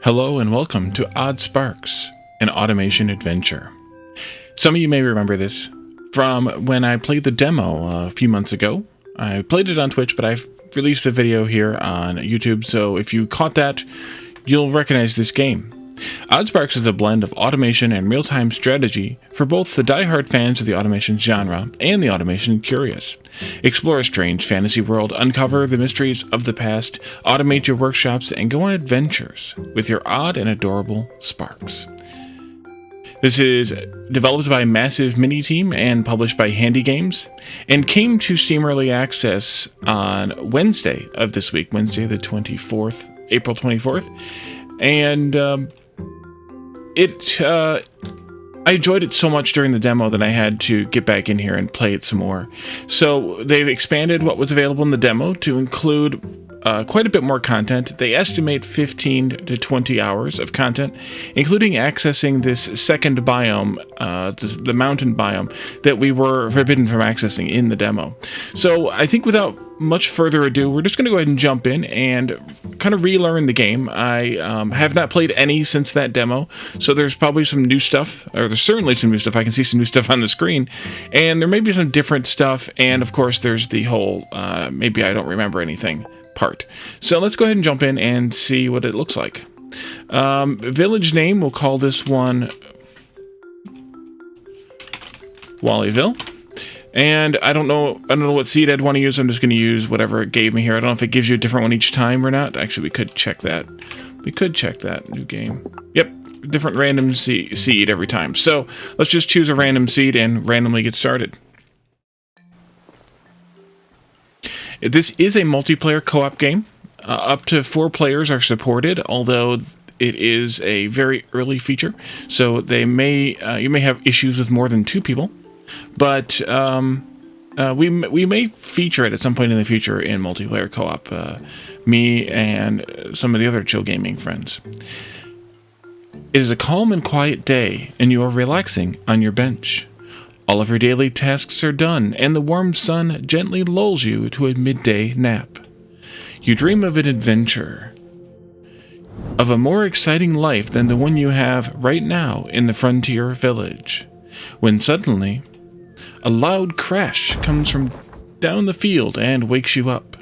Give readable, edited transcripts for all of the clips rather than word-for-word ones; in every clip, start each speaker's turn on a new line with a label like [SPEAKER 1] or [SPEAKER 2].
[SPEAKER 1] Hello and welcome to Oddsparks, an automation adventure. Some of you may remember this from when I played the demo a few months ago. I played it on Twitch, but I've released the video here on YouTube, so if you caught that, you'll recognize this game. Oddsparks is a blend of automation and real-time strategy for both the die-hard fans of the automation genre and the automation curious. Explore a strange fantasy world, uncover the mysteries of the past, automate your workshops, and go on adventures with your odd and adorable Sparks. This is developed by Massive Mini Team and published by Handy Games, and came to Steam Early Access on Wednesday of this week, Wednesday the 24th, April 24th, and I enjoyed it so much during the demo that I had to get back in here and play it some more. So they've expanded what was available in the demo to include quite a bit more content. They estimate 15 to 20 hours of content, including accessing this second biome, the mountain biome, that we were forbidden from accessing in the demo. So I think without much further ado, we're just going to go ahead and jump in and kind of relearn the game. I have not played any since that demo, so there's probably some new stuff, or there's certainly some new stuff. I can see some new stuff on the screen, and there may be some different stuff, and of course there's the whole maybe I don't remember anything part. So let's go ahead and jump in and see what it looks like. Village name, we'll call this one Wallyville. And I don't know what seed I'd want to use. I'm just going to use whatever it gave me here. I don't know if it gives you a different one each time or not. Actually, we could check that. New game. Yep, different random seed every time. So let's just choose a random seed and randomly get started. This is a multiplayer co-op game. Up to 4 players are supported, although it is a very early feature. So you may have issues with more than 2 people. But we may feature it at some point in the future in multiplayer co-op, me and some of the other chill gaming friends. It is a calm and quiet day, and you are relaxing on your bench. All of your daily tasks are done, and the warm sun gently lulls you to a midday nap. You dream of an adventure, of a more exciting life than the one you have right now in the frontier village, when suddenly a loud crash comes from down the field and wakes you up.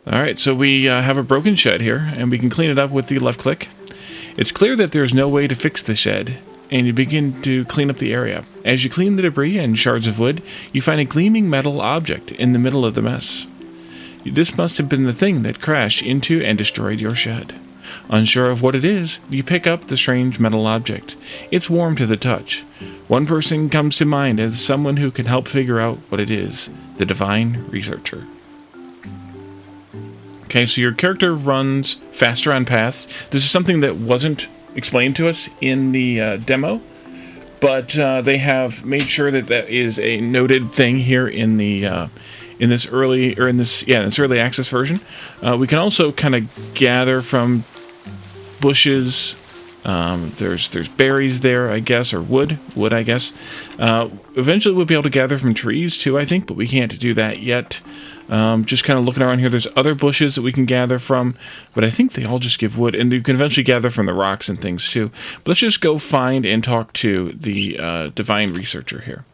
[SPEAKER 1] Alright, so we have a broken shed here, and we can clean it up with the left click. It's clear that there's no way to fix the shed, and you begin to clean up the area. As you clean the debris and shards of wood, you find a gleaming metal object in the middle of the mess. This must have been the thing that crashed into and destroyed your shed. Unsure of what it is, you pick up the strange metal object. It's warm to the touch. One person comes to mind as someone who can help figure out what it is: the Divine Researcher. Okay, so your character runs faster on paths. This is something that wasn't explained to us in the demo, but they have made sure that that is a noted thing here in the in this early access version. We can also kind of gather from bushes. There's berries there, I guess, or wood, I guess. Eventually we'll be able to gather from trees too, I think, but we can't do that yet. Just kind of looking around here, there's other bushes that we can gather from, but I think they all just give wood, and you can eventually gather from the rocks and things too. But let's just go find and talk to the Divine Researcher here.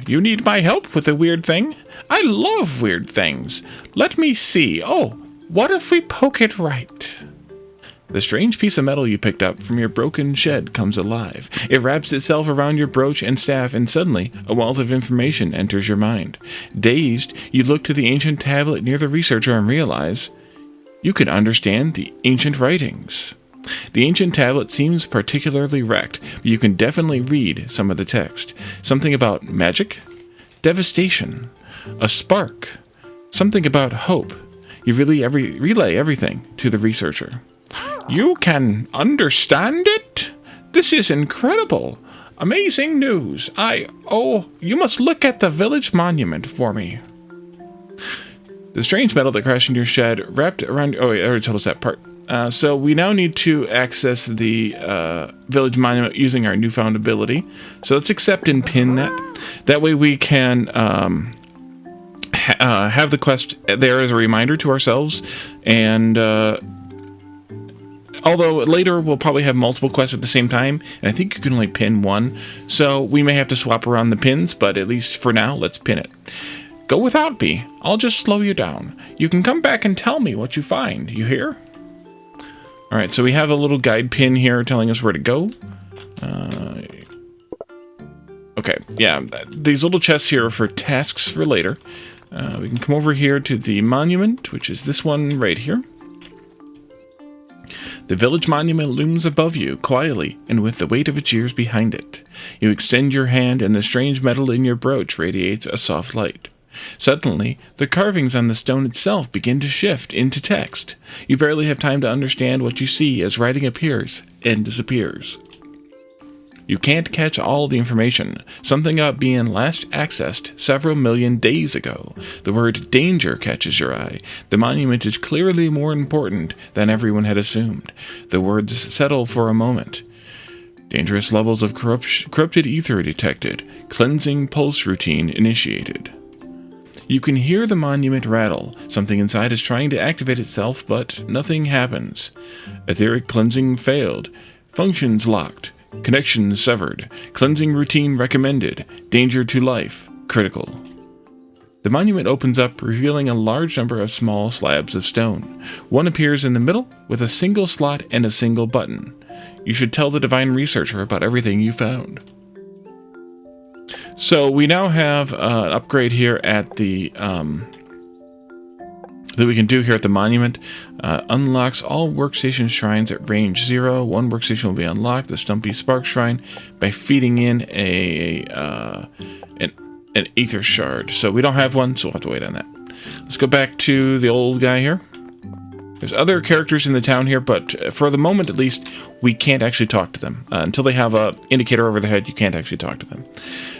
[SPEAKER 1] You need my help with a weird thing? I love weird things. Let me see. Oh, what if we poke it right? The strange piece of metal you picked up from your broken shed comes alive. It wraps itself around your brooch and staff, and suddenly a wealth of information enters your mind. Dazed, you look to the ancient tablet near the researcher and realize you can understand the ancient writings. The ancient tablet seems particularly wrecked, but you can definitely read some of the text. Something about magic, devastation, a spark, something about hope. You really relay everything to the researcher. You can understand it? This is incredible. Amazing news. You must look at the village monument for me. The strange metal that crashed into your shed wrapped around... Oh, wait, I already told us that part. So we now need to access the village monument using our newfound ability. So let's accept and pin that. That way we can have the quest there as a reminder to ourselves, and although later we'll probably have multiple quests at the same time, and I think you can only pin one, so we may have to swap around the pins, but at least for now, let's pin it. Go without me. I'll just slow you down. You can come back and tell me what you find. You hear? Alright, so we have a little guide pin here telling us where to go. Okay, yeah, these little chests here are for tasks for later. We can come over here to the monument, which is this one right here. The village monument looms above you, quietly, and with the weight of its years behind it. You extend your hand, and the strange metal in your brooch radiates a soft light. Suddenly, the carvings on the stone itself begin to shift into text. You barely have time to understand what you see as writing appears and disappears. You can't catch all the information. Something about being last accessed several million days ago. The word danger catches your eye. The monument is clearly more important than everyone had assumed. The words settle for a moment. Dangerous levels of corrupted ether detected. Cleansing pulse routine initiated. You can hear the monument rattle. Something inside is trying to activate itself, but nothing happens. Etheric cleansing failed. Functions locked. Connections severed. Cleansing routine recommended. Danger to life. Critical. The monument opens up, revealing a large number of small slabs of stone. One appears in the middle, with a single slot and a single button. You should tell the divine researcher about everything you found. So we now have an upgrade here at the that we can do here at the monument. Unlocks all workstation shrines at range 0. One workstation will be unlocked, the Stumpy Spark Shrine, by feeding in an ether shard. So we don't have one, so we'll have to wait on that. Let's go back to the old guy here. There's other characters in the town here, but for the moment at least, we can't actually talk to them. Until they have a indicator over their head, you can't actually talk to them.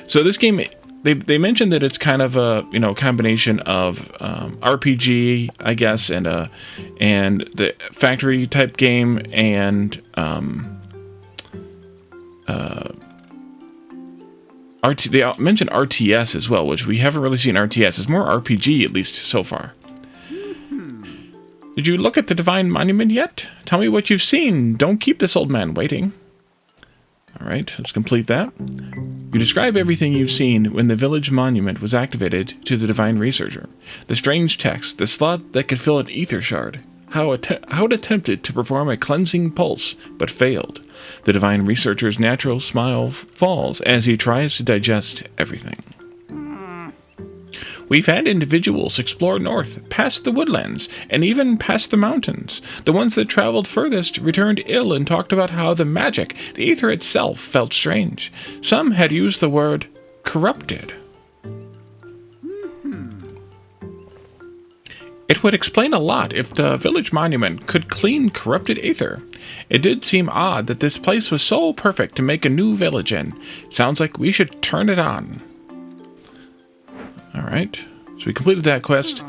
[SPEAKER 1] So this game, they mentioned that it's kind of a combination of RPG, I guess, and the factory type game, and they mentioned RTS as well, which we haven't really seen RTS. It's more RPG, at least so far. Did you look at the Divine Monument yet? Tell me what you've seen. Don't keep this old man waiting. Alright, let's complete that. You describe everything you've seen when the village monument was activated to the Divine Researcher. The strange text, the slot that could fill an ether shard. How it attempted to perform a cleansing pulse, but failed. The Divine Researcher's natural smile falls as he tries to digest everything. We've had individuals explore north, past the woodlands, and even past the mountains. The ones that traveled furthest returned ill and talked about how the magic, the ether itself, felt strange. Some had used the word corrupted. It would explain a lot if the village monument could clean corrupted ether. It did seem odd that this place was so perfect to make a new village in. Sounds like we should turn it on. Alright, so we completed that quest.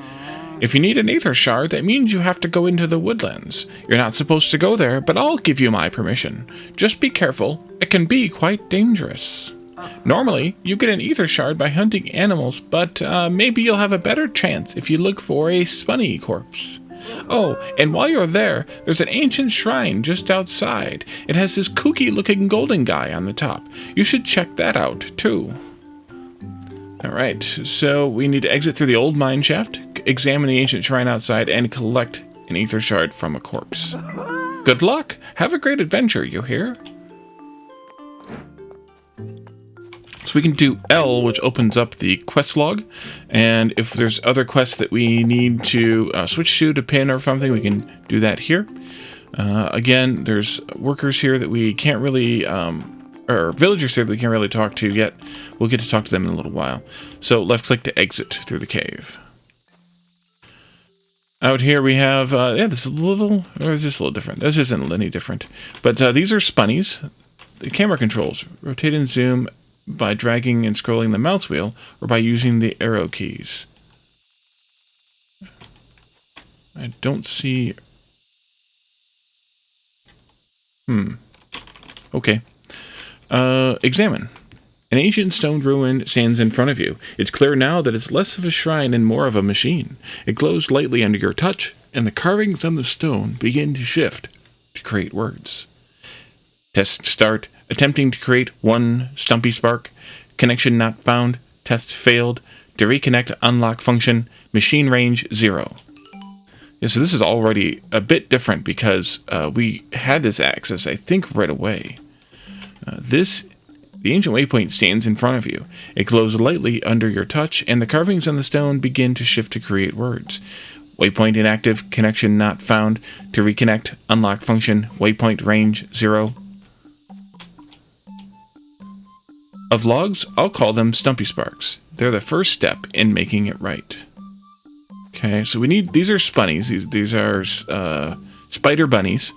[SPEAKER 1] If you need an ether shard, that means you have to go into the woodlands. You're not supposed to go there, but I'll give you my permission. Just be careful, it can be quite dangerous. Normally, you get an ether shard by hunting animals, but maybe you'll have a better chance if you look for a spunny corpse. Oh, and while you're there, there's an ancient shrine just outside. It has this kooky-looking golden guy on the top. You should check that out, too. Alright, so we need to exit through the old mine shaft, examine the ancient shrine outside, and collect an ether shard from a corpse. Good luck! Have a great adventure, you hear? So we can do L, which opens up the quest log, and if there's other quests that we need to switch to pin or something, we can do that here. Again, there's workers here that we can't really... or villagers here that we can't really talk to yet. We'll get to talk to them in a little while. So left click to exit through the cave. Out here we have, this is a little different. This isn't any different. But these are spunnies. The camera controls. Rotate and zoom by dragging and scrolling the mouse wheel or by using the arrow keys. I don't see... Okay. Examine. An ancient stone ruin stands in front of you. It's clear now that it's less of a shrine and more of a machine. It glows lightly under your touch, and the carvings on the stone begin to shift to create words. Test start. Attempting to create 1 Stumpy spark. Connection not found. Test failed. To reconnect, unlock function. Machine range 0. Yeah, so this is already a bit different because we had this access, I think, right away. The ancient waypoint stands in front of you. It glows lightly under your touch, and the carvings on the stone begin to shift to create words. Waypoint inactive, connection not found. To reconnect, unlock function, waypoint range 0. Of logs, I'll call them Stumpy Sparks. They're the first step in making it right. Okay, so we need, these are spunnies. These are spider bunnies.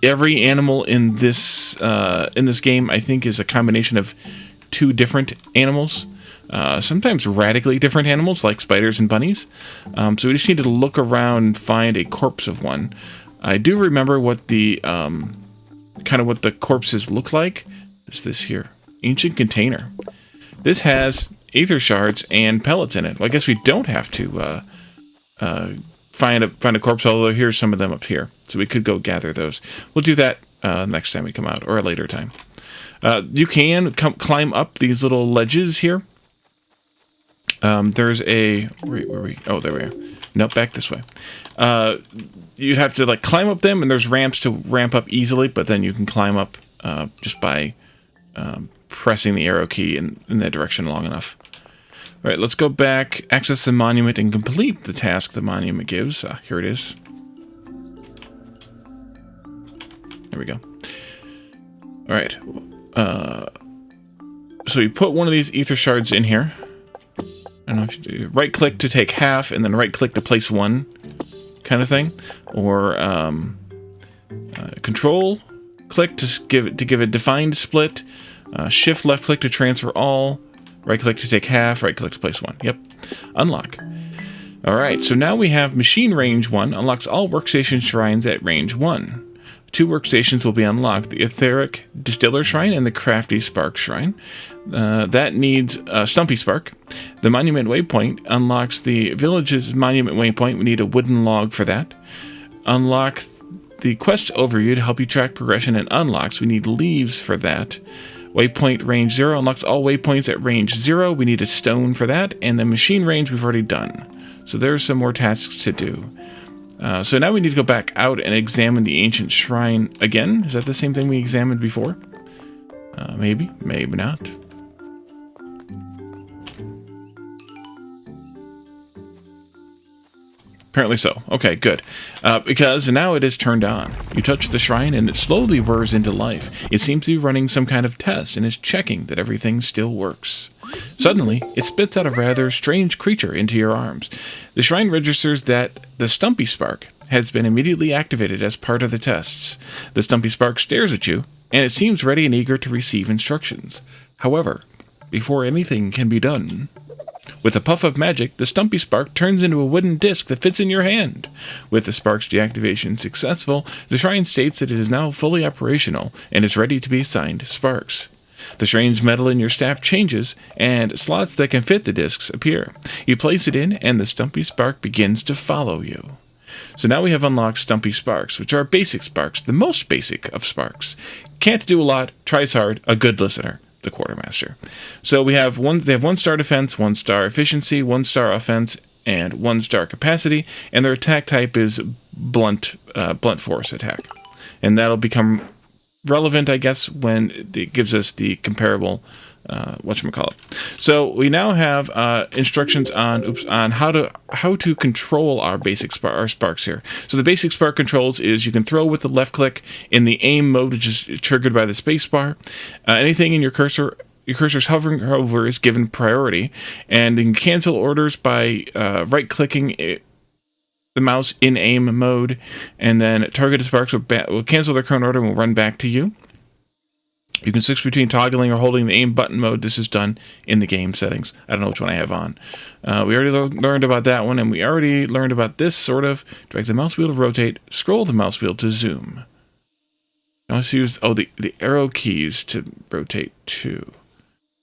[SPEAKER 1] Every animal in this game, I think, is a combination of 2 different animals. Sometimes radically different animals, like spiders and bunnies. So we just need to look around and find a corpse of one. I do remember what the kind of what the corpses look like. Is this here? Ancient container. This has aether shards and pellets in it. Well, I guess we don't have to find a corpse, although here's some of them up here. So we could go gather those. We'll do that next time we come out, or a later time. You can climb up these little ledges here. There's a... Where are we? Oh, there we are. Nope, back this way. You'd have to like climb up them, and there's ramps to ramp up easily, but then you can climb up just by pressing the arrow key in that direction long enough. All right, let's go back, access the monument, and complete the task the monument gives. Here it is. There we go. All right. So you put one of these ether shards in here. I don't know if you do right-click to take half, and then right-click to place 1, kind of thing, or Control-click to give a defined split. Shift left-click to transfer all. Right-click to take half. Right-click to place 1. Yep. Unlock. All right. So now we have machine range 1 unlocks all workstation shrines at range 1. 2 workstations will be unlocked: the Etheric Distiller Shrine and the Crafty Spark Shrine. That needs a Stumpy Spark. The Monument Waypoint unlocks the village's Monument Waypoint. We need a wooden log for that. Unlock the Quest Overview to help you track progression and unlocks. We need leaves for that. Waypoint range 0 unlocks all waypoints at range 0. We need a stone for that. And the machine range we've already done. So there's some more tasks to do. So now we need to go back out and examine the ancient shrine again. Is that the same thing we examined before? Maybe, maybe not. Apparently so. Okay, good. Because now it is turned on. You touch the shrine and it slowly whirs into life. It seems to be running some kind of test and is checking that everything still works. Suddenly, it spits out a rather strange creature into your arms. The shrine registers that the Stumpy Spark has been immediately activated as part of the tests. The Stumpy Spark stares at you, and it seems ready and eager to receive instructions. However, before anything can be done, with a puff of magic, the Stumpy Spark turns into a wooden disc that fits in your hand. With the Spark's deactivation successful, the shrine states that it is now fully operational and is ready to be assigned sparks. The strange metal in your staff changes, and slots that can fit the discs appear. You place it in, and the Stumpy Spark begins to follow you. So now we have unlocked Stumpy Sparks, which are basic sparks, the most basic of sparks. Can't do a lot, tries hard, a good listener. The quartermaster. So we have they have 1 star defense, 1 star efficiency, 1 star offense, and 1 star capacity, and their attack type is blunt force attack. And that'll become relevant, I guess, when it gives us the comparable whatchamacallit. So we now have instructions on how to control our basic sparks here. So the basic spark controls is you can throw with the left click in the aim mode, which is triggered by the space bar. Anything in your cursor's hovering over is given priority, and you can cancel orders by right clicking the mouse in aim mode, and then targeted sparks will cancel their current order and will run back to you. You can switch between toggling or holding the aim button mode. This is done in the game settings. I don't know which one I have on. We already learned about that one, and we already learned about this sort of. Drag the mouse wheel to rotate, scroll the mouse wheel to zoom. You can also use, oh, the arrow keys to rotate too. You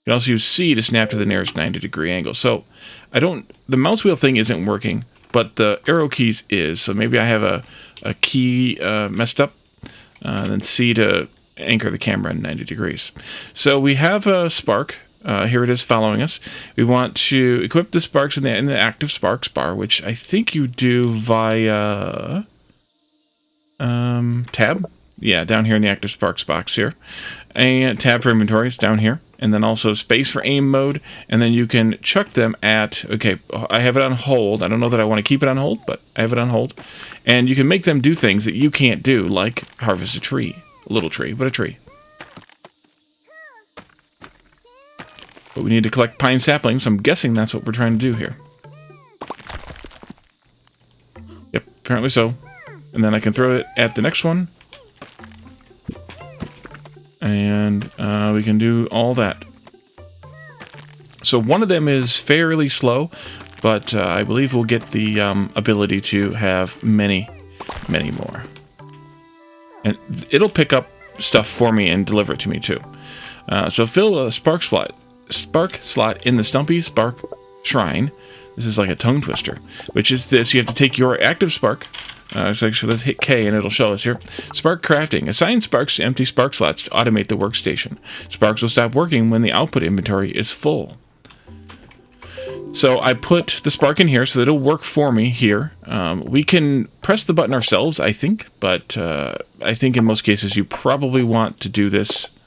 [SPEAKER 1] can also use C to snap to the nearest 90-degree angle. So the mouse wheel thing isn't working, but the arrow keys is. So maybe I have a key messed up. Then C to anchor the camera in 90 degrees. So we have a spark. Here it is following us. We want to equip the sparks in the active sparks bar, which I think you do via tab. Yeah, down here in the active sparks box here. And tab for inventory is down here. And then also space for aim mode. And then you can chuck them at, okay, I have it on hold. I don't know that I want to keep it on hold, but I have it on hold. And you can make them do things that you can't do, like harvest a tree. A little tree, but a tree. But we need to collect pine saplings, so I'm guessing that's what we're trying to do here. Yep, apparently so. And then I can throw it at the next one. And we can do all that. So one of them is fairly slow, but I believe we'll get the ability to have many more. And it'll pick up stuff for me and deliver it to me too. So fill a spark slot in the Stumpy Spark Shrine. This is like a tongue twister, which is this. You have to take your active spark. So let's hit K and it'll show us here. Spark crafting. Assign sparks to empty spark slots to automate the workstation. Sparks will stop working when the output inventory is full. So I put the spark in here so that it'll work for me here. We can press the button ourselves, I think, but I think in most cases you probably want to do this.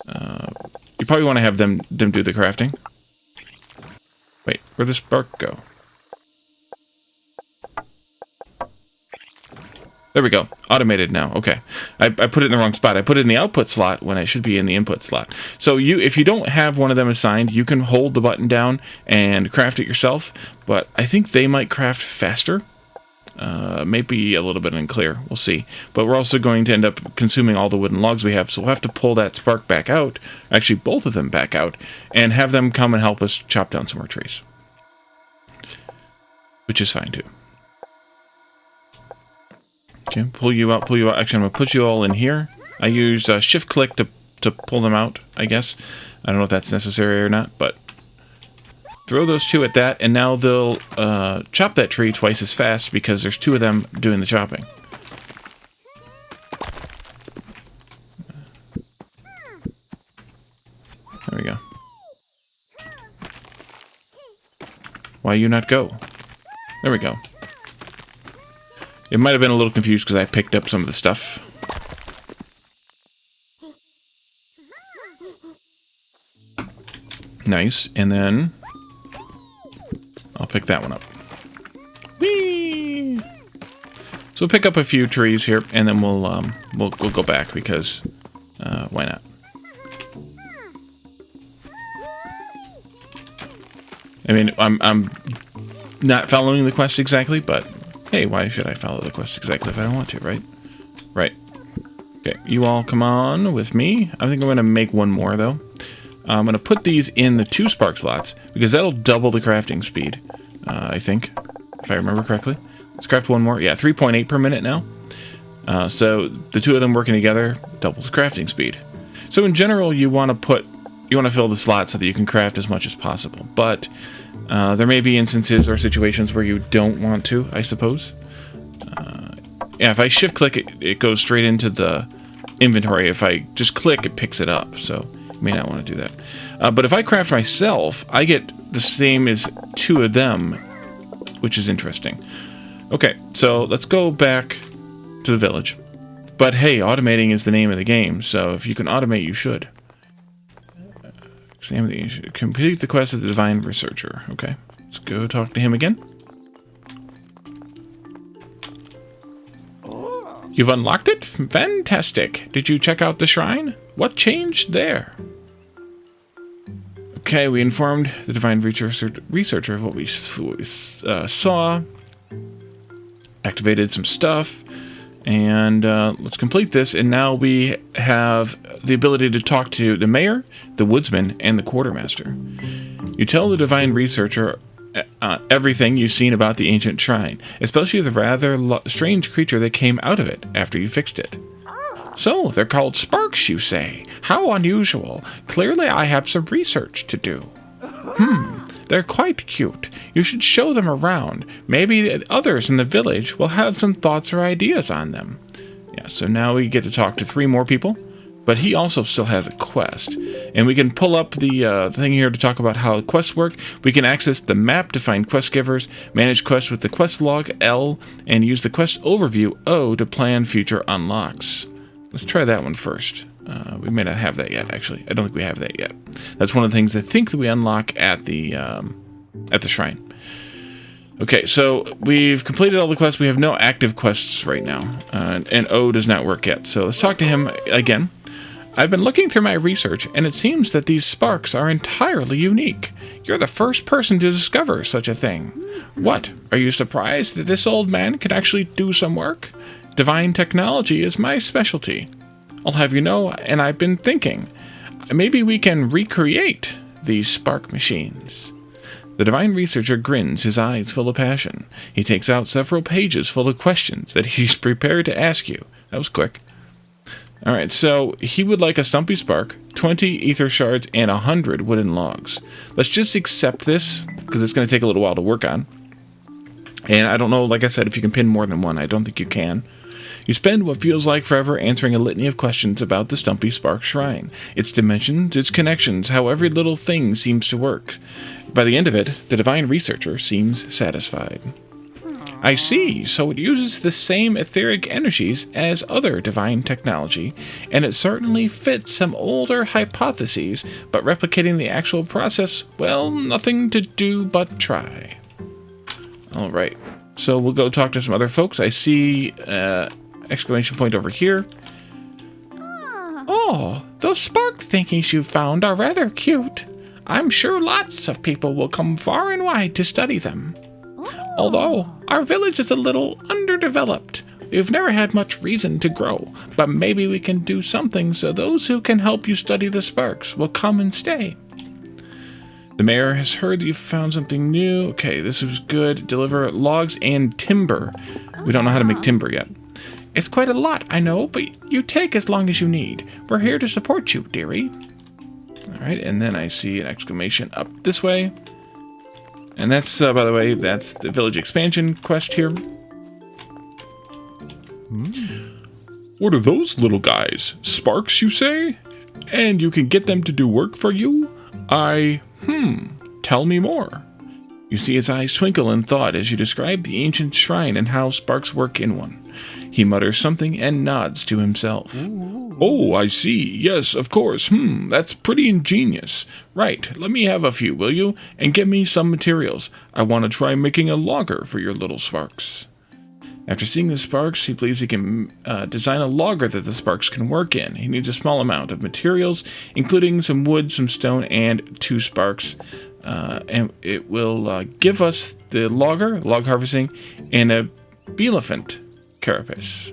[SPEAKER 1] You probably want to have them do the crafting. Wait, where'd the spark go? There we go. Automated now. Okay. I put it in the wrong spot. I put it in the output slot when it should be in the input slot. So if you don't have one of them assigned, you can hold the button down and craft it yourself. But I think they might craft faster. Maybe a little bit unclear. We'll see. But we're also going to end up consuming all the wooden logs we have. So we'll have to pull that spark back out. Actually, both of them back out. And have them come and help us chop down some more trees. Which is fine too. Okay, pull you out. Actually, I'm going to put you all in here. I use shift-click to pull them out, I guess. I don't know if that's necessary or not, but throw those two at that, and now they'll chop that tree twice as fast because there's two of them doing the chopping. There we go. Why you not go? There we go. It might have been a little confused because I picked up some of the stuff. Nice, and then I'll pick that one up. Whee! So we'll pick up a few trees here, and then we'll go back because why not? I mean, I'm not following the quest exactly, but hey, why should I follow the quest exactly if I don't want to, right? Right. Okay, you all come on with me. I think I'm going to make one more, though. I'm going to put these in the 2 spark slots, because that'll double the crafting speed, I think, if I remember correctly. Let's craft one more. Yeah, 3.8 per minute now. So the two of them working together doubles the crafting speed. So in general, you want to fill the slots so that you can craft as much as possible. But there may be instances or situations where you don't want to, I suppose. Yeah, if I shift-click, it goes straight into the inventory. If I just click, it picks it up. So you may not want to do that. But if I craft myself, I get the same as 2 of them, which is interesting. Okay, so let's go back to the village. But hey, automating is the name of the game, so if you can automate, you should. Complete the quest of the Divine Researcher. Okay, let's go talk to him again. You've unlocked it? Fantastic. Did you check out the shrine? What changed there? Okay, we informed the Divine Researcher of what we saw. Activated some stuff. And let's complete this, and now we have the ability to talk to the mayor, the woodsman, and the quartermaster. You tell the Divine Researcher everything you've seen about the ancient shrine, especially the rather strange creature that came out of it after you fixed it. So, they're called sparks, you say? How unusual. Clearly I have some research to do. They're quite cute. You should show them around. Maybe the others in the village will have some thoughts or ideas on them. Yeah, so now we get to talk to 3 more people. But he also still has a quest. And we can pull up the thing here to talk about how quests work. We can access the map to find quest givers, manage quests with the quest log, L, and use the quest overview, O, to plan future unlocks. Let's try that one first. We may not have that yet, actually. I don't think we have that yet. That's one of the things I think that we unlock at the shrine. Okay, so we've completed all the quests. We have no active quests right now. And O does not work yet. So let's talk to him again. I've been looking through my research, and it seems that these sparks are entirely unique. You're the first person to discover such a thing. What? Are you surprised that this old man can actually do some work? Divine technology is my specialty. I'll have you know, and I've been thinking, maybe we can recreate these spark machines. The divine researcher grins, his eyes full of passion. He takes out several pages full of questions that he's prepared to ask you. That was quick. Alright, so he would like a Stumpy Spark, 20 ether shards, and 100 wooden logs. Let's just accept this, because it's going to take a little while to work on. And I don't know, like I said, if you can pin more than one. I don't think you can. You spend what feels like forever answering a litany of questions about the Stumpy Spark Shrine, its dimensions, its connections, how every little thing seems to work. By the end of it, the divine researcher seems satisfied. I see, so it uses the same etheric energies as other divine technology, and it certainly fits some older hypotheses, but replicating the actual process, well, nothing to do but try. Alright, so we'll go talk to some other folks. I see exclamation point over here. Oh, those spark thingies you found are rather cute. I'm sure lots of people will come far and wide to study them. Although, our village is a little underdeveloped. We've never had much reason to grow, but maybe we can do something so those who can help you study the sparks will come and stay. The mayor has heard that you've found something new. Okay, this is good. Deliver logs and timber. We don't know how to make timber yet. It's quite a lot, I know, but you take as long as you need. We're here to support you, dearie. Alright, and then I see an exclamation up this way. And that's, by the way, that's the village expansion quest here. What are those little guys? Sparks, you say? And you can get them to do work for you? Tell me more. You see his eyes twinkle in thought as you describe the ancient shrine and how sparks work in one. He mutters something and nods to himself. Oh, I see. Yes, of course. That's pretty ingenious. Right, let me have a few, will you? And get me some materials. I want to try making a logger for your little sparks. After seeing the sparks, he believes he can design a logger that the sparks can work in. He needs a small amount of materials, including some wood, some stone, and 2 sparks. And it will give us the logger, log harvesting, and a elephant carapace.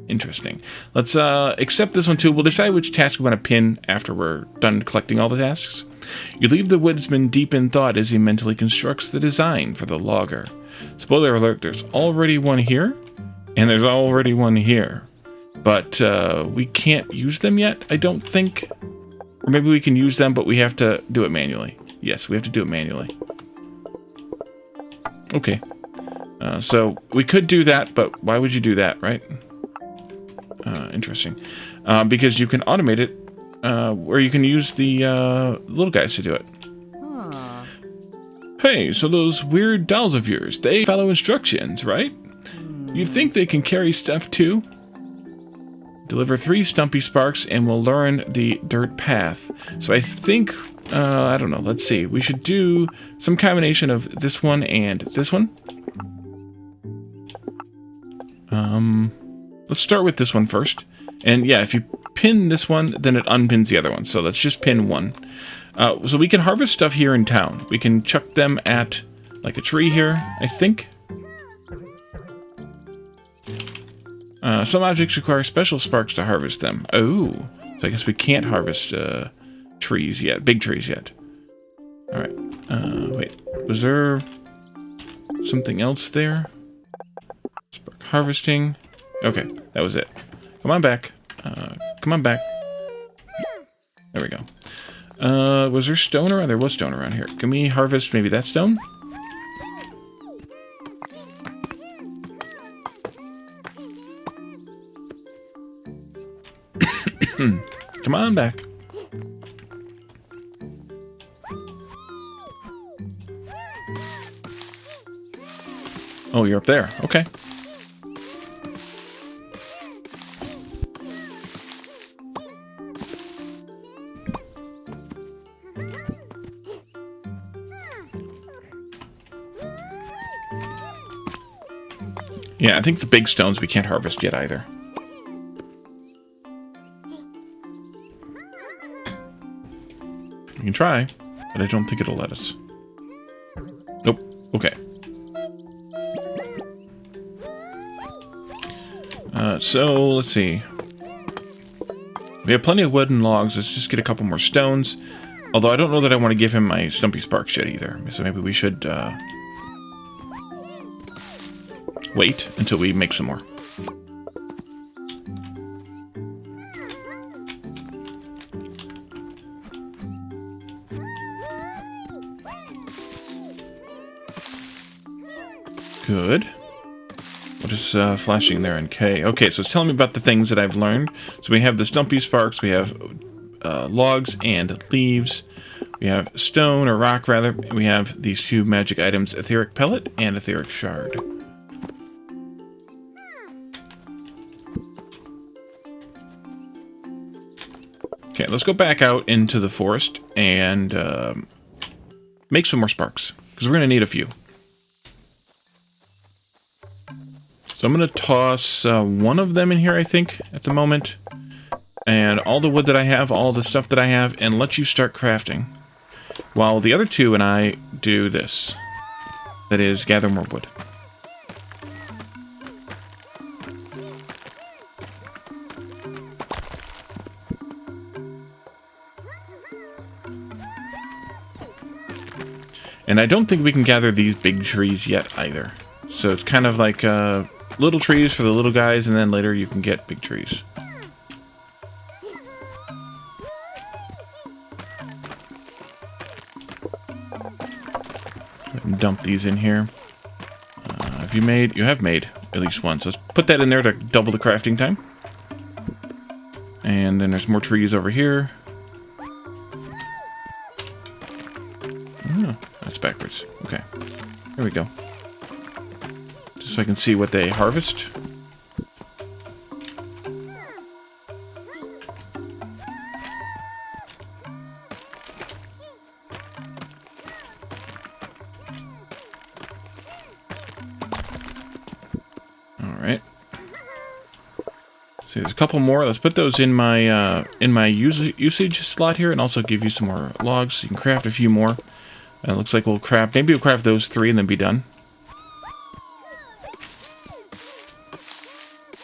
[SPEAKER 1] Interesting. Let's accept this one too. We'll decide which task we want to pin after we're done collecting all the tasks. You leave the woodsman deep in thought as he mentally constructs the design for the logger. Spoiler alert, there's already one here, and there's already one here. But we can't use them yet, I don't think. Or maybe we can use them, but we have to do it manually. Yes, we have to do it manually. Okay. So we could do that, but why would you do that, right? Interesting. Because you can automate it, or you can use the little guys to do it. Hey, so those weird dolls of yours, they follow instructions, right? You think they can carry stuff too? Deliver 3 Stumpy Sparks and we'll learn the dirt path. So I think, I don't know, let's see. We should do some combination of this one and this one. Let's start with this one first. And yeah, if you pin this one, then it unpins the other one. So let's just pin one. So we can harvest stuff here in town. We can chuck them at like a tree here, I think. Some objects require special sparks to harvest them. Oh, so I guess we can't harvest trees yet, big trees yet. All right. Wait, was there something else there? Spark harvesting. Okay, that was it. Come on back. Come on back. There we go. Was there stone around? There was stone around here. Can we harvest maybe that stone? Come on back. Oh, you're up there. Okay. Yeah, I think the big stones we can't harvest yet either. We can try, but I don't think it'll let us. Nope. Okay. So, let's see. We have plenty of wood and logs. Let's just get a couple more stones. Although I don't know that I want to give him my Stumpy Sparks yet either. So maybe we should wait until we make some more. Good. What is flashing there in K? Okay, so it's telling me about the things that I've learned. So we have the Stumpy Sparks, we have logs and leaves, we have stone, or rock rather, and we have these two magic items, Etheric Pellet and Etheric Shard. Okay, let's go back out into the forest and make some more sparks, because we're going to need a few. So I'm going to toss one of them in here, I think, at the moment. And all the wood that I have, all the stuff that I have, and let you start crafting. While the other two and I do this. That is, gather more wood. And I don't think we can gather these big trees yet either. So it's kind of like little trees for the little guys, and then later you can get big trees. Go ahead and dump these in here. Have you made? You have made at least one. So let's put that in there to double the crafting time. And then there's more trees over here. Oh, that's backwards. Okay. There we go. Just so I can see what they harvest. Alright. See, there's a couple more. Let's put those in my usage slot here, and also give you some more logs so you can craft a few more. And it looks like we'll craft, maybe we'll craft those 3 and then be done.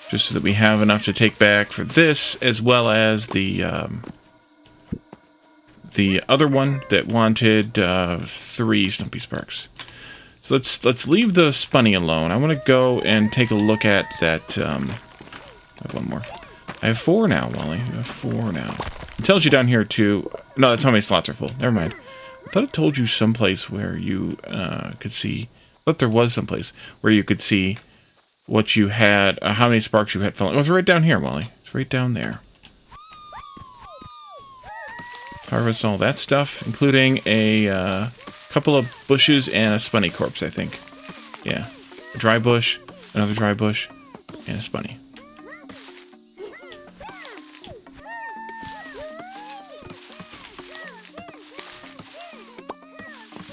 [SPEAKER 1] Just so that we have enough to take back for this, as well as the other one that wanted 3 Stumpy Sparks. So let's leave the Spunny alone. I want to go and take a look at that. I have one more. I have 4 now, Wally. You have 4 now. It tells you down here too. No, that's how many slots are full. Never mind. I thought it told you someplace where you could see. I thought there was someplace where you could see what you had, how many sparks you had falling. It was right down here, Wally. It's right down there. Harvest all that stuff, including a couple of bushes and a spunny corpse, I think. Yeah. A dry bush, another dry bush, and a spunny.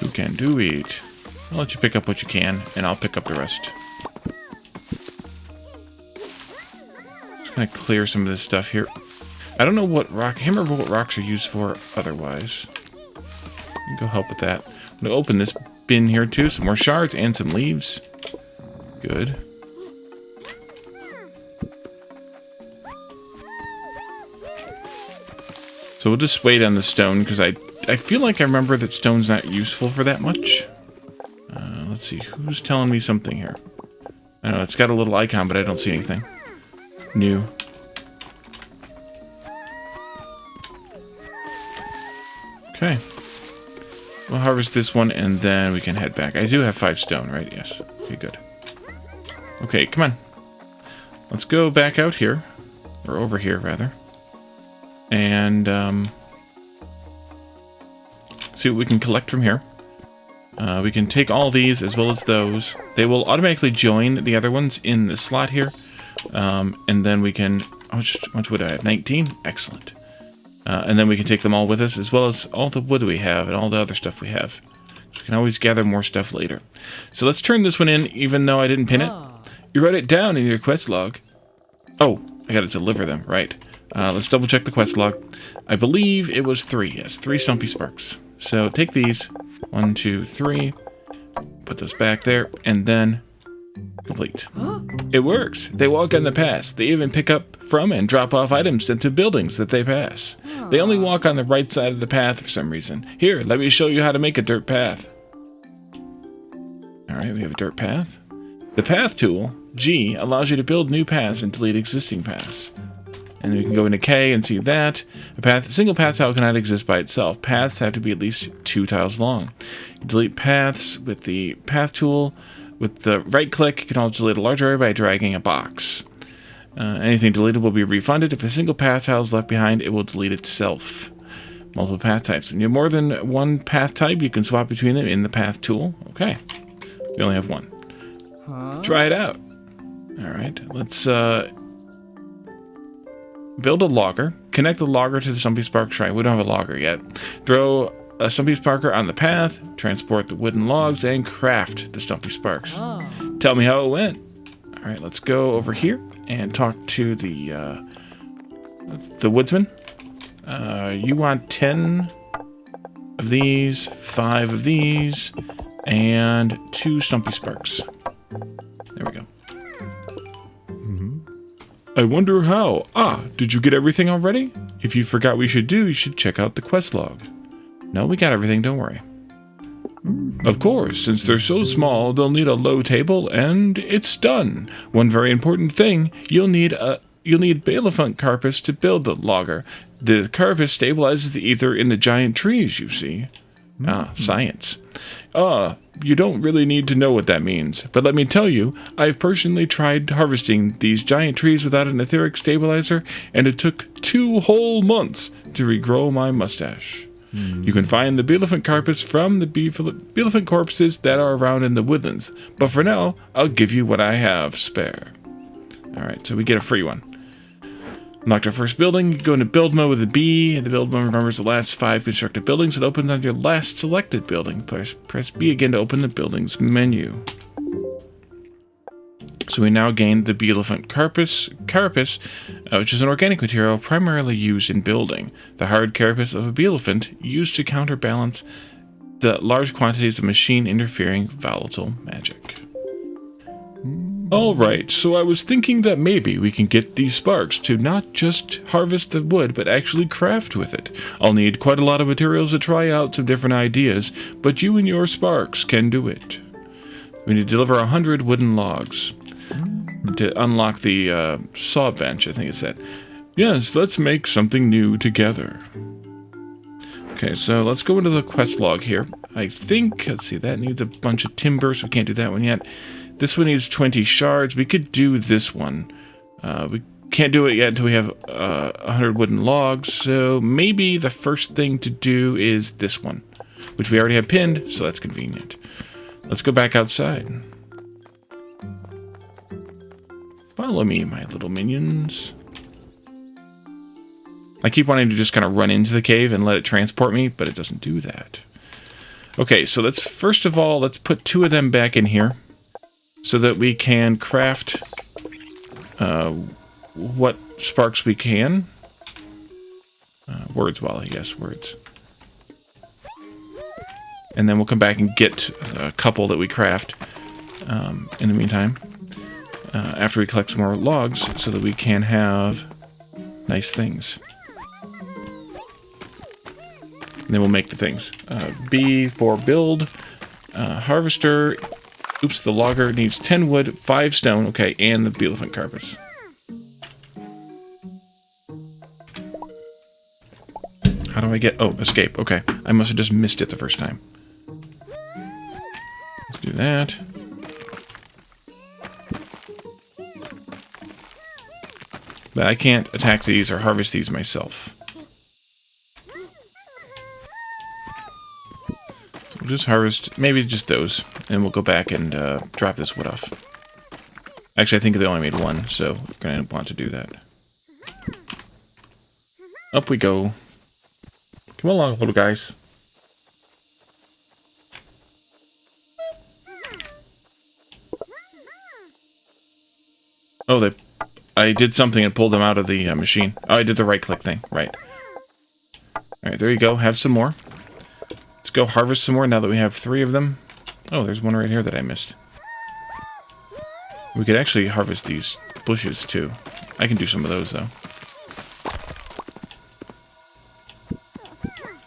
[SPEAKER 1] Who can do it? I'll let you pick up what you can, and I'll pick up the rest. Gonna clear some of this stuff here. I don't know what rock. I can't remember what rocks are used for otherwise. You can go help with that. I'm gonna open this bin here too. Some more shards and some leaves. Good. So we'll just wait on the stone because I feel like I remember that stone's not useful for that much. Let's see. Who's telling me something here? I don't know. It's got a little icon, but I don't see anything new. Okay. We'll harvest this one, and then we can head back. I do have 5 stone, right? Yes. Okay, good. Okay, come on. Let's go back out here. Or over here, rather. And, see what we can collect from here. We can take all these as well as those. They will automatically join the other ones in the slot here. And then we can... How much wood do I have? 19? Excellent. And then we can take them all with us, as well as all the wood we have and all the other stuff we have. So we can always gather more stuff later. So let's turn this one in, even though I didn't pin it. You wrote it down in your quest log. Oh, I gotta deliver them, right. Let's double check the quest log. I believe it was 3, yes, 3 Stumpy Sparks. So take these, 1, 2, 3, put those back there, and then complete. It works. They walk on the path. They even pick up from and drop off items into buildings that they pass. They only walk on the right side of the path for some reason. Here, let me show you how to make a dirt path. Alright, we have a dirt path. The path tool, G, allows you to build new paths and delete existing paths. And we can go into K and see that. A single path tile cannot exist by itself. Paths have to be at least 2 tiles long. You delete paths with the path tool. With the right click, you can also delete a large area by dragging a box. Anything deleted will be refunded. If a single path tile is left behind, it will delete itself. Multiple path types. When you have more than one path type, you can swap between them in the path tool. Okay. We only have one. Try it out. Alright, let's build a logger. Connect the logger to the Stumpy Spark shrine. We don't have a logger yet. Throw a Stumpy Sparker on the path, transport the wooden logs, and craft the Stumpy Sparks. Tell me how it went. Alright, let's go over here and talk to the woodsman. You want 10 of these, 5 of these, and 2 Stumpy Sparks. There we go. I wonder how. Did you get everything already? If you forgot what you should do, you should check out the quest log. No, we got everything, don't worry. Of course, since they're so small, they'll need a low table, and it's done. One very important thing, you'll need Balephant Carpus to build the logger. The Carpus stabilizes the ether in the giant trees, you see. Science. You don't really need to know what that means, but let me tell you, I've personally tried harvesting these giant trees without an etheric stabilizer, and it took 2 whole months to regrow my mustache. You can find the Balephant Carpus from the Balephant corpses that are around in the woodlands, but for now, I'll give you what I have spare. Alright, so we get a free one. Unlocked our first building. Go into build mode with a B. The build mode remembers the last 5 constructed buildings. It opens on your last selected building. Press B again to open the buildings menu. So we now gained the Balephant carapace, which is an organic material primarily used in building. The hard carapace of a Balephant used to counterbalance the large quantities of machine-interfering volatile magic. Alright, so I was thinking that maybe we can get these sparks to not just harvest the wood, but actually craft with it. I'll need quite a lot of materials to try out some different ideas, but you and your sparks can do it. We need to deliver 100 wooden logs to unlock the saw bench, I think it said. Yes, let's make something new together. Okay, so let's go into the quest log here. I think, let's see, that needs a bunch of timber, so we can't do that one yet. This one needs 20 shards. We could do this one. We can't do it yet until we have 100 wooden logs, so maybe the first thing to do is this one, which we already have pinned, so that's convenient. Let's go back outside. Follow me, my little minions. I keep wanting to just kind of run into the cave and let it transport me, but it doesn't do that. Okay, so let's first of all, let's put 2 of them back in here so that we can craft what sparks we can. Words, Wally, yes, words. And then we'll come back and get a couple that we craft in the meantime. After we collect some more logs so that we can have nice things. And then we'll make the things. B for build. Harvester. Oops, the logger needs 10 wood, 5 stone. Okay, and the Balephant How do I get... Oh, escape. Okay. I must have just missed it the first time. Let's do that. But I can't attack these or harvest these myself. So we'll just harvest maybe just those. And we'll go back and drop this wood off. Actually, I think they only made one, so we're going to want to do that. Up we go. Come along, little guys. Oh, I did something and pulled them out of the machine. Oh, I did the right-click thing. Right. Alright, there you go. Have some more. Let's go harvest some more now that we have 3 of them. Oh, there's one right here that I missed. We could actually harvest these bushes, too. I can do some of those, though.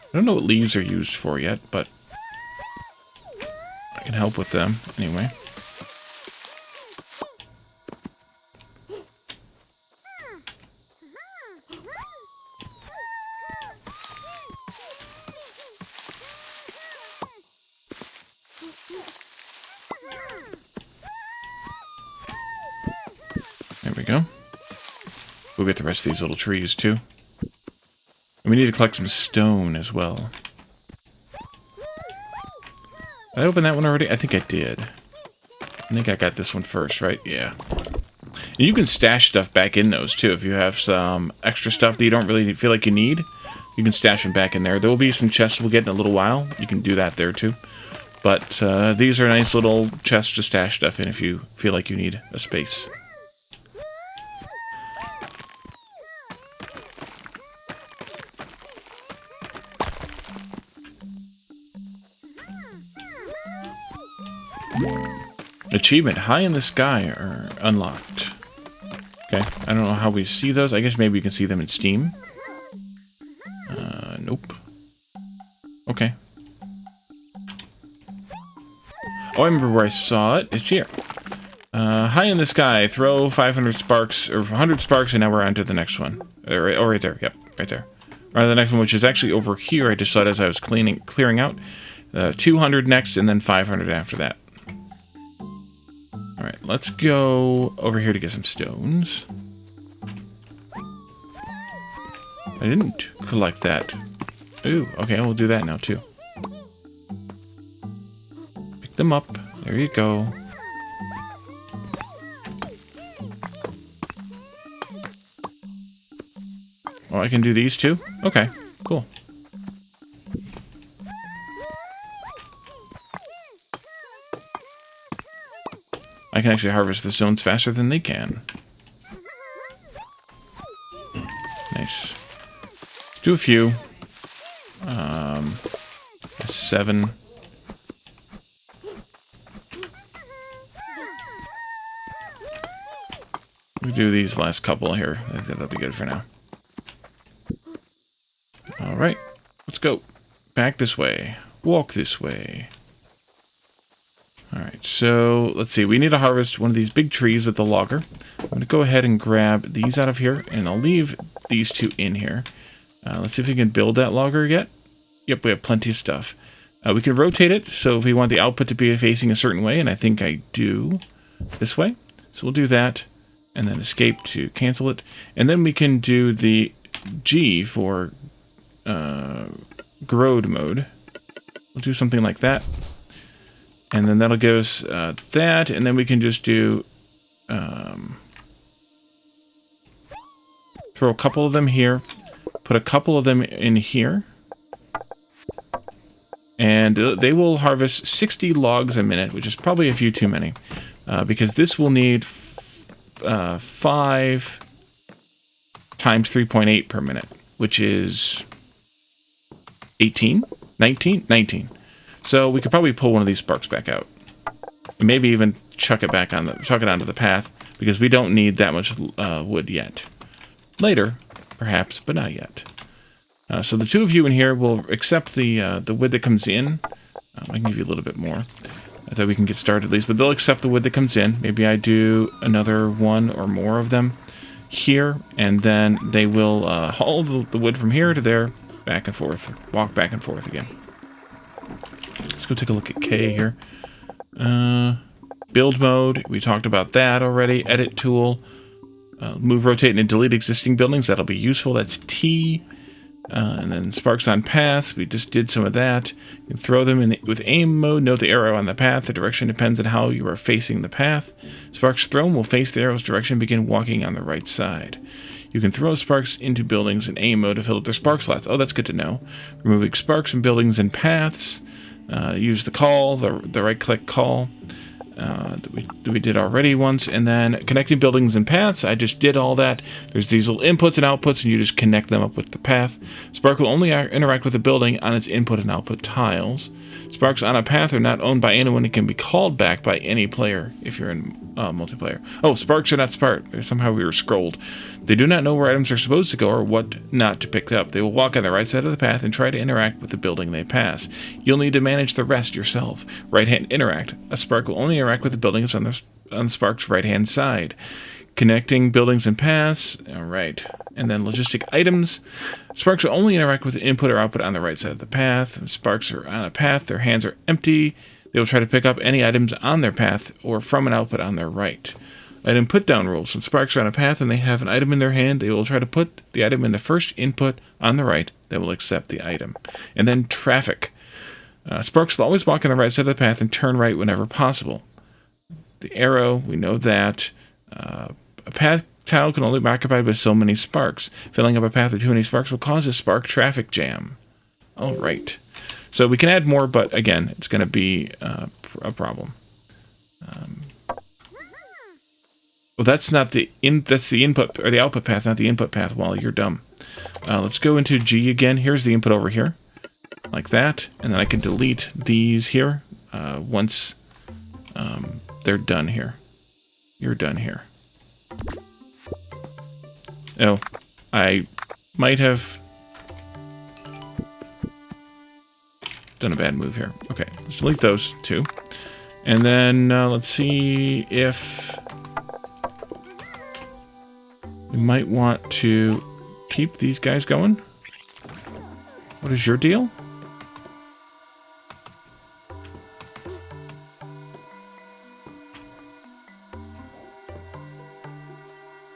[SPEAKER 1] I don't know what leaves are used for yet, but I can help with them anyway. There we go. We'll get the rest of these little trees, too. And we need to collect some stone as well. Did I open that one already? I think I did. I think I got this one first, right? Yeah. And you can stash stuff back in those, too. If you have some extra stuff that you don't really feel like you need, you can stash them back in there. There will be some chests we'll get in a little while. You can do that there, too. But these are nice little chests to stash stuff in if you feel like you need a space. Achievement, high in the sky are unlocked. Okay, I don't know how we see those. I guess maybe you can see them in Steam. Nope. Okay. Oh, I remember where I saw it. It's here. High in the sky, throw 500 sparks, or 100 sparks, and now we're on to the next one. Oh, right there. Yep, right there. Right, the next one, which is actually over here. I just saw it as I was clearing out. 200 next, and then 500 after that. Alright, let's go over here to get some stones. I didn't collect that. Ooh, okay, we'll do that now too. Pick them up. There you go. Oh, I can do these too? Okay, cool. I can actually harvest the stones faster than they can. Nice. Do a few. 7. We do these last couple here. I think that'll be good for now. Alright, let's go. Back this way. Walk this way. Alright, so let's see. We need to harvest one of these big trees with the logger. I'm going to go ahead and grab these out of here, and I'll leave these 2 in here. Let's see if we can build that logger yet. Yep, we have plenty of stuff. We can rotate it, so if we want the output to be facing a certain way, and I think I do, this way. So we'll do that, and then escape to cancel it. And then we can do the G for growed mode. We'll do something like that. And then that'll give us that, and then we can just do throw a couple of them here, put a couple of them in here, and they will harvest 60 logs a minute, which is probably a few too many, because this will need 5 times 3.8 per minute, which is 18, 19, 19. So we could probably pull one of these sparks back out, and maybe even chuck it onto the path, because we don't need that much wood yet. Later, perhaps, but not yet. So the 2 of you in here will accept the wood that comes in. I can give you a little bit more. I thought we can get started at least, but they'll accept the wood that comes in. Maybe I do another 1 or more of them here, and then they will haul the wood from here to there, back and forth. Walk back and forth again. Let's go take a look at K here. Build mode. We talked about that already. Edit tool. Move, rotate, and delete existing buildings. That'll be useful. That's T. And then sparks on paths. We just did some of that. You can throw them in with aim mode. Note the arrow on the path. The direction depends on how you are facing the path. Sparks thrown will face the arrow's direction. Begin walking on the right side. You can throw sparks into buildings in aim mode to fill up their spark slots. Oh, that's good to know. Removing sparks from buildings and paths. Use the call, the right-click call. That we did already once. And then connecting buildings and paths. I just did all that. There's these little inputs and outputs, and you just connect them up with the path. Spark will only interact with the building on its input and output tiles. Sparks on a path are not owned by anyone and can be called back by any player if you're in multiplayer. Oh, sparks are not spark. Somehow we were scrolled. They do not know where items are supposed to go or what not to pick up. They will walk on the right side of the path and try to interact with the building they pass. You'll need to manage the rest yourself. Right-hand interact. A spark will only interact with the buildings on the spark's right-hand side. Connecting buildings and paths. All right. And then logistic items. Sparks will only interact with the input or output on the right side of the path. When sparks are on a path, their hands are empty. They will try to pick up any items on their path or from an output on their right. Item put down rules. When sparks are on a path and they have an item in their hand, they will try to put the item in the first input on the right that will accept the item. And then traffic. Sparks will always walk on the right side of the path and turn right whenever possible. The arrow, we know that. A path tile can only be occupied by so many sparks. Filling up a path with too many sparks will cause a spark traffic jam. All right. So we can add more, but again, it's going to be a problem. Well, that's not that's the input or the output path, not the input path. Well, you're dumb. Let's go into G again. Here's the input over here, like that, and then I can delete these here once they're done here. You're done here. Oh, I might have done a bad move here. Okay, let's delete those two. And then let's see if we might want to keep these guys going. What is your deal?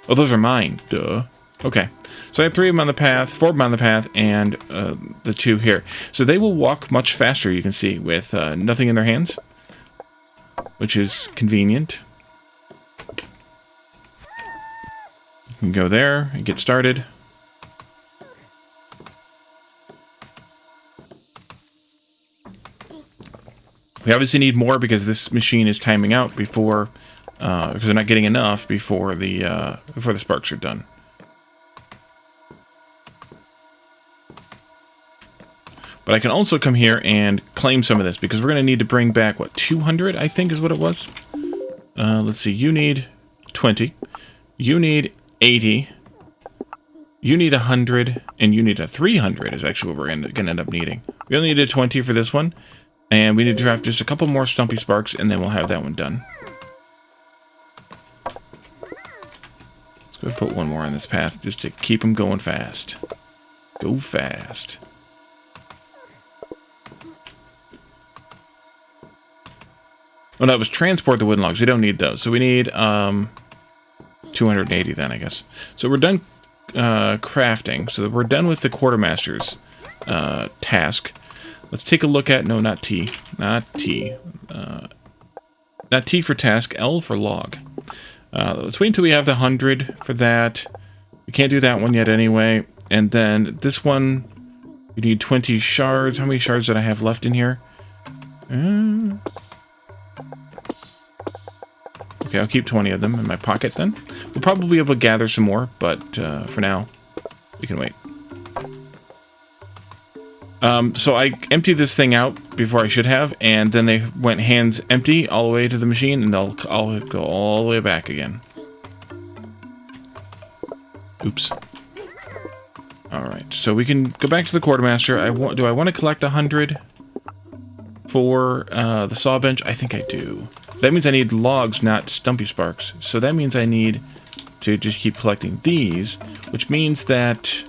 [SPEAKER 1] Oh, those are mine. Duh. Okay. So I have 3 of them on the path, 4 of them on the path, and the 2 here. So they will walk much faster, you can see, with nothing in their hands, which is convenient. You can go there and get started. We obviously need more because this machine is timing out before... because they're not getting enough before the sparks are done. But I can also come here and claim some of this because we're going to need to bring back, what, 200, I think is what it was? Let's see, you need 20. You need 80. You need 100. And you need a 300 is actually what we're going to end up needing. We only need a 20 for this one. And we need to draft just a couple more Stumpy Sparks and then we'll have that one done. Let's go put one more on this path just to keep them going fast. Go fast. Oh, no, it was transport the wooden logs. We don't need those. So we need 280 then, I guess. So we're done crafting. So we're done with the quartermaster's task. Let's take a look at... No, not T. Not T. Not T for task. L for log. Let's wait until we have the 100 for that. We can't do that one yet anyway. And then this one, we need 20 shards. How many shards did I have left in here? Okay, I'll keep 20 of them in my pocket then. We'll probably be able to gather some more, but for now, we can wait. So I emptied this thing out before I should have, and then they went hands empty all the way to the machine, and I'll go all the way back again. Oops. Alright, so we can go back to the quartermaster. Do I want to collect 100 for the saw bench? I think I do. That means I need logs, not Stumpy Sparks. So that means I need to just keep collecting these, which means that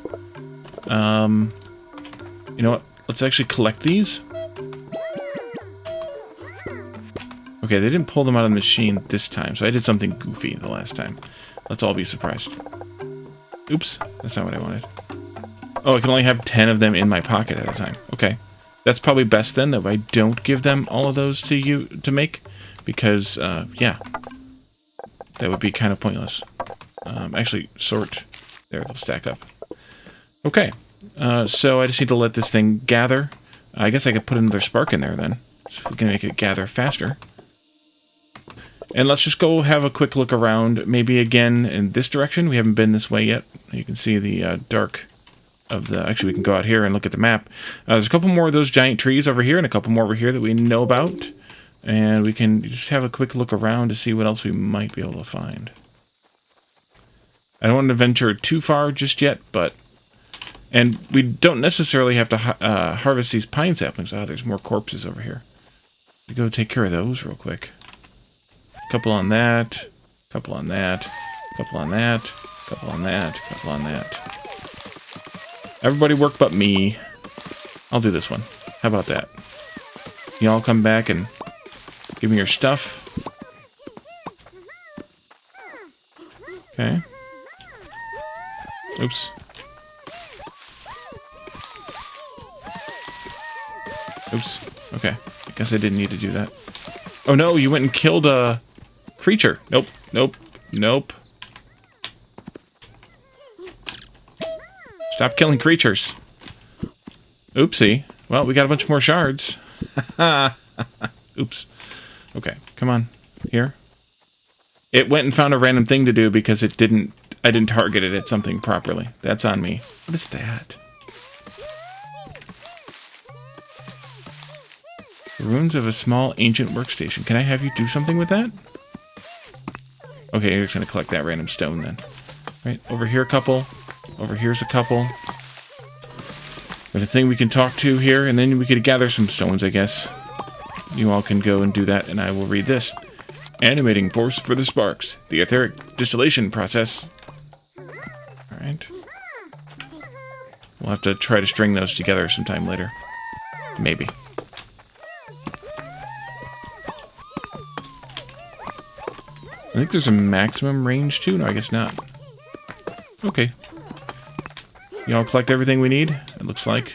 [SPEAKER 1] You know what? Let's actually collect these. Okay, they didn't pull them out of the machine this time, so I did something goofy the last time. Let's all be surprised. Oops, that's not what I wanted. Oh, I can only have 10 of them in my pocket at a time. Okay. That's probably best then, that I don't give them all of those to you to make. Because, yeah. That would be kind of pointless. Actually, sort. There, they'll stack up. Okay. So I just need to let this thing gather. I guess I could put another spark in there then. So we can make it gather faster. And let's just go have a quick look around. Maybe again in this direction. We haven't been this way yet. You can see the dark of the... Actually, we can go out here and look at the map. There's a couple more of those giant trees over here and a couple more over here that we know about. And we can just have a quick look around to see what else we might be able to find. I don't want to venture too far just yet, but... And we don't necessarily have to harvest these pine saplings. Ah, there's more corpses over here. We go take care of those real quick. Couple on that, couple on that, couple on that, couple on that, couple on that. Everybody work but me. I'll do this one. How about that? Y'all come back and give me your stuff. Okay. Oops. Oops. Okay. I guess I didn't need to do that. Oh no, you went and killed a creature. Nope. Nope. Nope. Stop killing creatures. Oopsie. Well, we got a bunch more shards. Oops. Okay, come on. Here. It went and found a random thing to do because it didn't... I didn't target it at something properly. That's on me. What is that? The ruins of a small ancient workstation. Can I have you do something with that? Okay, you're just going to collect that random stone then. Right, over here a couple. Over here's a couple. There's a thing we can talk to here, and then we could gather some stones, I guess. You all can go and do that, and I will read this. Animating force for the sparks. The etheric distillation process. Alright. We'll have to try to string those together sometime later. Maybe. I think there's a maximum range too. No, I guess not. Okay. Y'all collect everything we need, it looks like.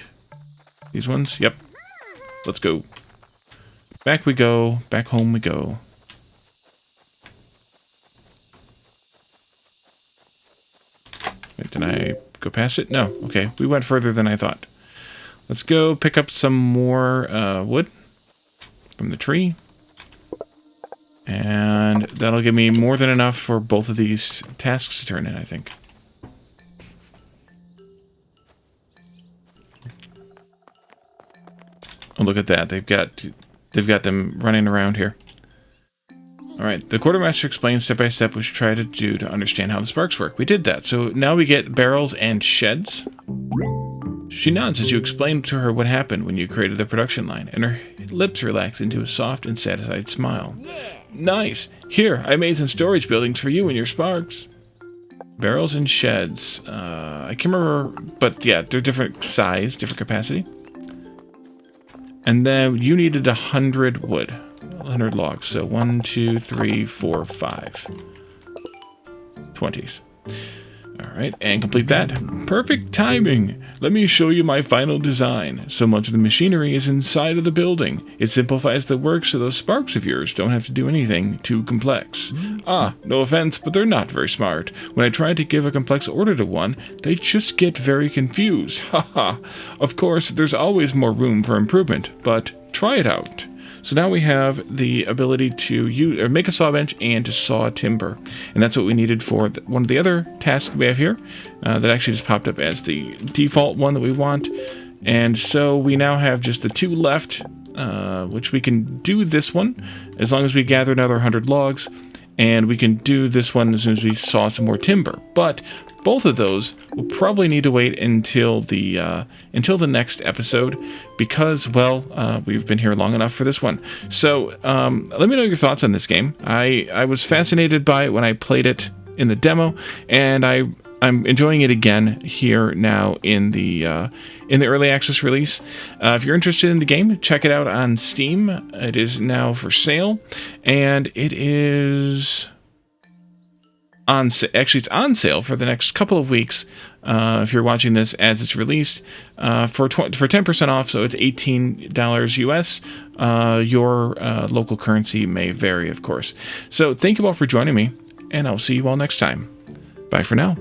[SPEAKER 1] These ones? Yep. Let's go. Back we go. Back home we go. Wait, did I go past it? No. Okay. We went further than I thought. Let's go pick up some more wood from the tree. And that'll give me more than enough for both of these tasks to turn in, I think. Oh, look at that. They've got them running around here. Alright, the quartermaster explains step by step what we should try to do to understand how the sparks work. We did that, so now we get barrels and sheds. She nods as you explain to her what happened when you created the production line, and her lips relax into a soft and satisfied smile. Nice! Here, I made some storage buildings for you and your sparks. Barrels and sheds. I can't remember, but yeah, they're different size, different capacity. And then you needed 100 wood. 100 logs. So 1, 2, 3, 4, 5. 20s. Alright, and complete that. Perfect timing! Let me show you my final design. So much of the machinery is inside of the building. It simplifies the work so those sparks of yours don't have to do anything too complex. Ah, no offense, but they're not very smart. When I try to give a complex order to one, they just get very confused. Haha. Of course, there's always more room for improvement, but try it out. So now we have the ability to make a saw bench and to saw timber. And that's what we needed for one of the other tasks we have here. That actually just popped up as the default one that we want. And so we now have just the 2 left, which we can do this one as long as we gather another 100 logs. And we can do this one as soon as we saw some more timber. But both of those will probably need to wait until the next episode because, well, we've been here long enough for this one. So let me know your thoughts on this game. I was fascinated by it when I played it in the demo, and I I'm enjoying it again here now in the early access release. If you're interested in the game, check it out on Steam. It is now for sale, and it is on actually it's on sale for the next couple of weeks. If you're watching this as it's released, for 10% off, so it's $18 US. Your local currency may vary, of course. So thank you all for joining me, and I'll see you all next time. Bye for now.